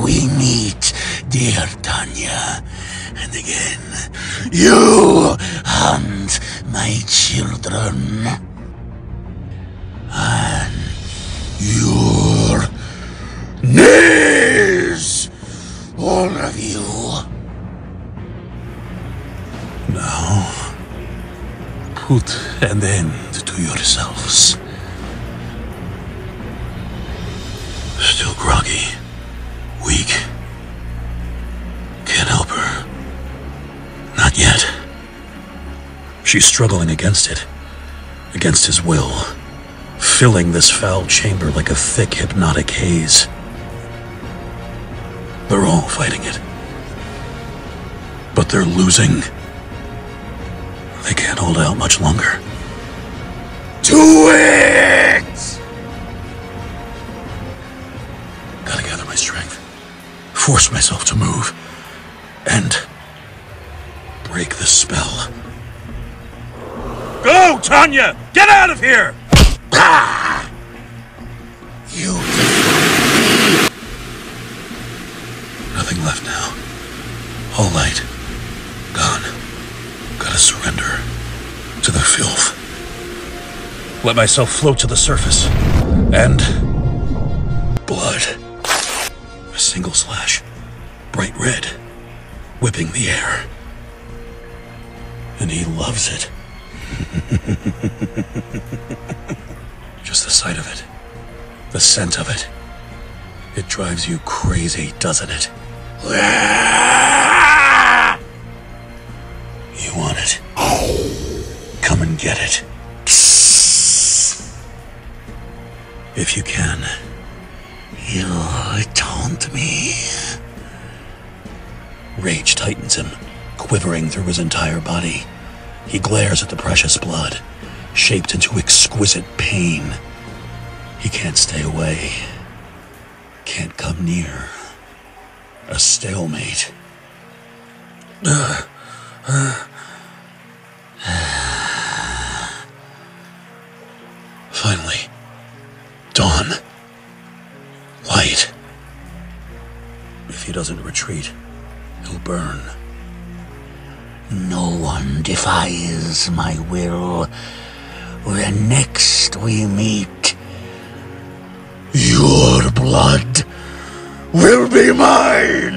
we meet, dear Tanya. And again, you hunt my children. And your knees, all of you. Now, put an end to yourselves. Still groggy, weak. Can't help her. Not yet. She's struggling against it, against his will, filling this foul chamber like a thick hypnotic haze. They're all fighting it. But they're losing. They can't hold out much longer. To it! Gotta gather my strength, force myself to move, and break the spell. Go, Tanya! Get out of here! Ah! You defy me! Nothing left now. All light. Gone. Gotta surrender to the filth. Let myself float to the surface. And blood. A single slash. Bright red. Whipping the air. And he loves it. Just the sight of it. The scent of it. It drives you crazy, doesn't it? You want it? Come and get it. If you can. You taunt me. Rage tightens him, quivering through his entire body. He glares at the precious blood, shaped into exquisite pain. He can't stay away. Can't come near. A stalemate. Finally. Dawn. Light. If he doesn't retreat, he'll burn. No one defies my will. When next we meet, your blood will be mine!